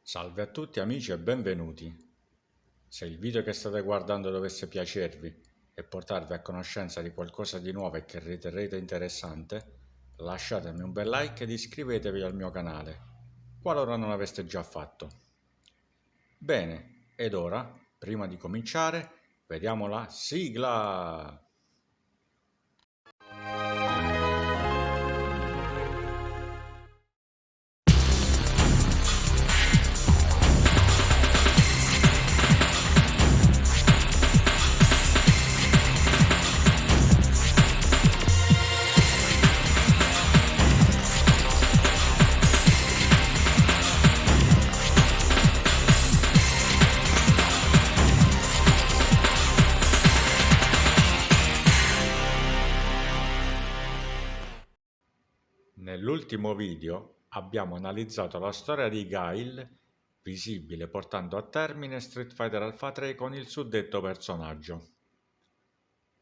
Salve a tutti amici e benvenuti. Se il video che state guardando dovesse piacervi e portarvi a conoscenza di qualcosa di nuovo e che riterrete interessante, lasciatemi un bel like ed iscrivetevi al mio canale, qualora non l'aveste già fatto. Bene, ed ora, prima di cominciare, vediamo la sigla! Nell'ultimo video abbiamo analizzato la storia di Guile, visibile portando a termine Street Fighter Alpha 3 con il suddetto personaggio.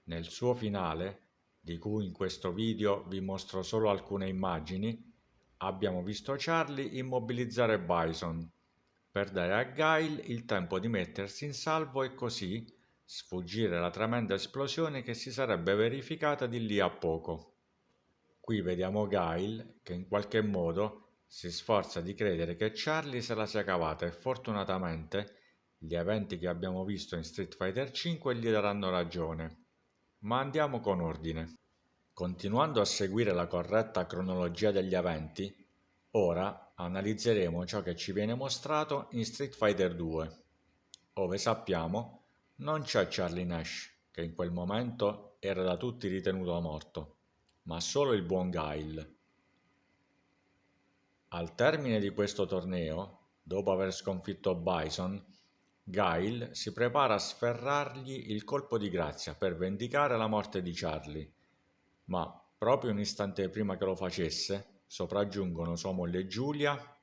Nel suo finale, di cui in questo video vi mostro solo alcune immagini, abbiamo visto Charlie immobilizzare Bison, per dare a Guile il tempo di mettersi in salvo e così sfuggire alla tremenda esplosione che si sarebbe verificata di lì a poco. Qui vediamo Guile che in qualche modo si sforza di credere che Charlie se la sia cavata e fortunatamente gli eventi che abbiamo visto in Street Fighter V gli daranno ragione. Ma andiamo con ordine. Continuando a seguire la corretta cronologia degli eventi, ora analizzeremo ciò che ci viene mostrato in Street Fighter 2, ove sappiamo non c'è Charlie Nash, che in quel momento era da tutti ritenuto morto, ma solo il buon Guile. Al termine di questo torneo, dopo aver sconfitto Bison, Guile si prepara a sferrargli il colpo di grazia per vendicare la morte di Charlie, ma proprio un istante prima che lo facesse sopraggiungono sua moglie Giulia,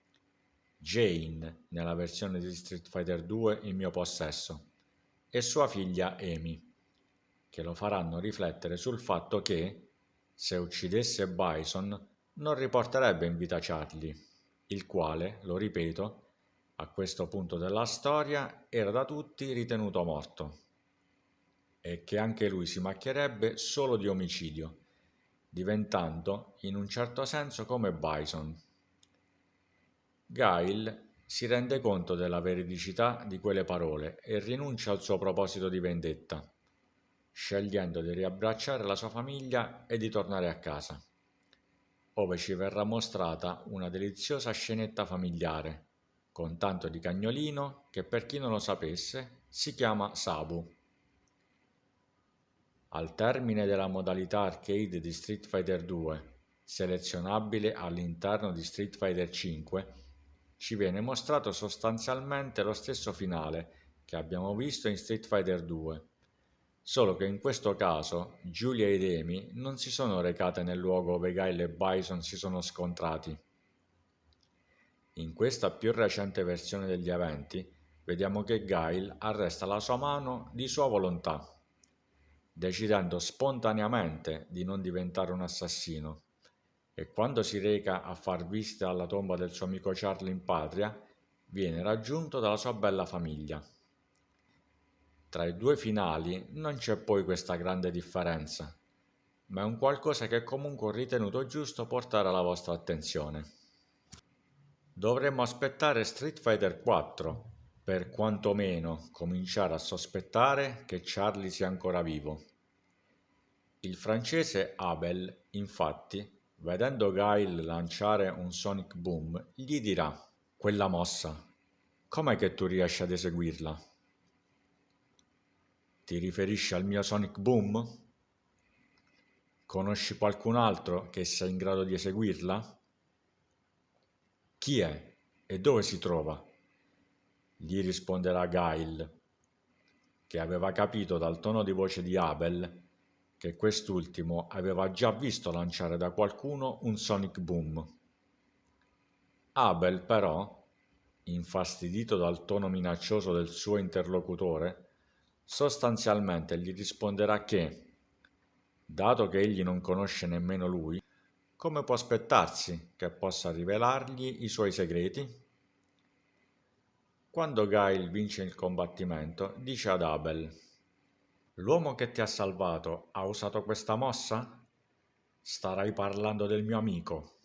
Jane nella versione di Street Fighter 2 in mio possesso, e sua figlia Amy, che lo faranno riflettere sul fatto che, se uccidesse Bison, non riporterebbe in vita Charlie, il quale, lo ripeto, a questo punto della storia era da tutti ritenuto morto, e che anche lui si macchierebbe solo di omicidio, diventando in un certo senso come Bison. Guile si rende conto della veridicità di quelle parole e rinuncia al suo proposito di vendetta, scegliendo di riabbracciare la sua famiglia e di tornare a casa, ove ci verrà mostrata una deliziosa scenetta familiare, con tanto di cagnolino che, per chi non lo sapesse, si chiama Sabu. Al termine della modalità arcade di Street Fighter 2, selezionabile all'interno di Street Fighter 5, ci viene mostrato sostanzialmente lo stesso finale che abbiamo visto in Street Fighter 2, solo che in questo caso Giulia ed Amy non si sono recate nel luogo dove Guile e Bison si sono scontrati. In questa più recente versione degli eventi, vediamo che Guile arresta la sua mano di sua volontà, decidendo spontaneamente di non diventare un assassino, e quando si reca a far visita alla tomba del suo amico Charlie in patria, viene raggiunto dalla sua bella famiglia. Tra i due finali non c'è poi questa grande differenza, ma è un qualcosa che comunque ho ritenuto giusto portare alla vostra attenzione. Dovremmo aspettare Street Fighter 4 per quantomeno cominciare a sospettare che Charlie sia ancora vivo. Il francese Abel, infatti, vedendo Guile lanciare un Sonic Boom, gli dirà: quella mossa, com'è che tu riesci ad eseguirla? Ti riferisci al mio Sonic Boom? Conosci qualcun altro che sia in grado di eseguirla? Chi è e dove si trova? Gli risponderà Guile, che aveva capito dal tono di voce di Abel che quest'ultimo aveva già visto lanciare da qualcuno un Sonic Boom. Abel, però, infastidito dal tono minaccioso del suo interlocutore, sostanzialmente gli risponderà che, dato che egli non conosce nemmeno lui, come può aspettarsi che possa rivelargli i suoi segreti? Quando Guile vince il combattimento, dice ad Abel: "L'uomo che ti ha salvato ha usato questa mossa? Starai parlando del mio amico."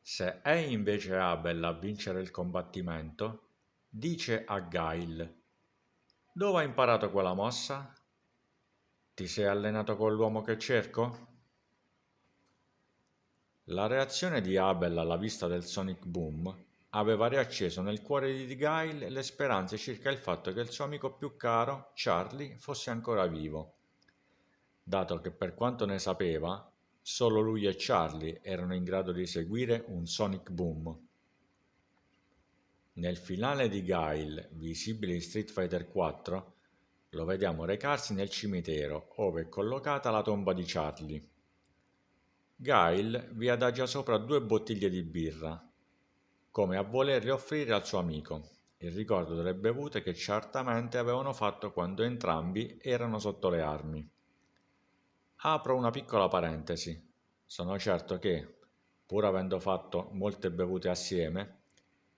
Se è invece Abel a vincere il combattimento, dice a Guile: "Dove hai imparato quella mossa? Ti sei allenato con l'uomo che cerco?" La reazione di Abel alla vista del Sonic Boom aveva riacceso nel cuore di Guile le speranze circa il fatto che il suo amico più caro, Charlie, fosse ancora vivo, dato che per quanto ne sapeva, solo lui e Charlie erano in grado di eseguire un Sonic Boom. Nel finale di Guile, visibile in Street Fighter 4, lo vediamo recarsi nel cimitero, ove è collocata la tomba di Charlie. Guile vi adagia sopra 2 bottiglie di birra, come a volerle offrire al suo amico, il ricordo delle bevute che certamente avevano fatto quando entrambi erano sotto le armi. Apro una piccola parentesi. Sono certo che, pur avendo fatto molte bevute assieme,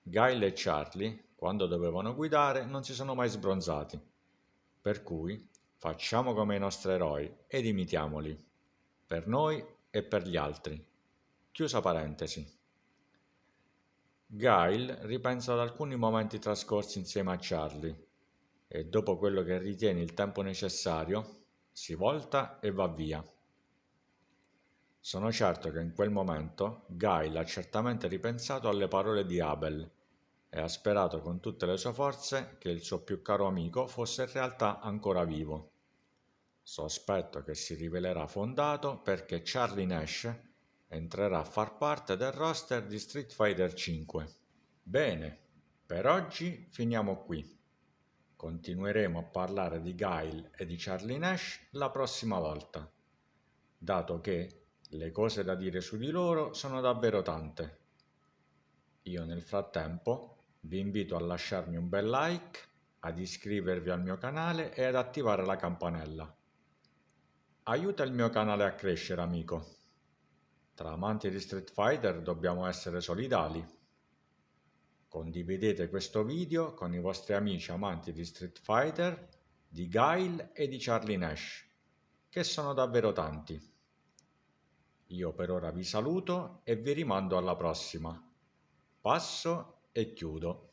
Guile e Charlie, quando dovevano guidare, non si sono mai sbronzati. Per cui facciamo come i nostri eroi ed imitiamoli, per noi e per gli altri. Chiusa parentesi. Guile ripensa ad alcuni momenti trascorsi insieme a Charlie e dopo quello che ritiene il tempo necessario, si volta e va via. Sono certo che in quel momento Guile ha certamente ripensato alle parole di Abel e ha sperato con tutte le sue forze che il suo più caro amico fosse in realtà ancora vivo. Sospetto che si rivelerà fondato perché Charlie Nash entrerà a far parte del roster di Street Fighter V. Bene, per oggi finiamo qui. Continueremo a parlare di Guile e di Charlie Nash la prossima volta, dato che le cose da dire su di loro sono davvero tante. Io nel frattempo vi invito a lasciarmi un bel like, ad iscrivervi al mio canale e ad attivare la campanella. Aiuta il mio canale a crescere, amico. Tra amanti di Street Fighter dobbiamo essere solidali. Condividete questo video con i vostri amici amanti di Street Fighter, di Guile e di Charlie Nash, che sono davvero tanti. Io per ora vi saluto e vi rimando alla prossima. Passo e chiudo.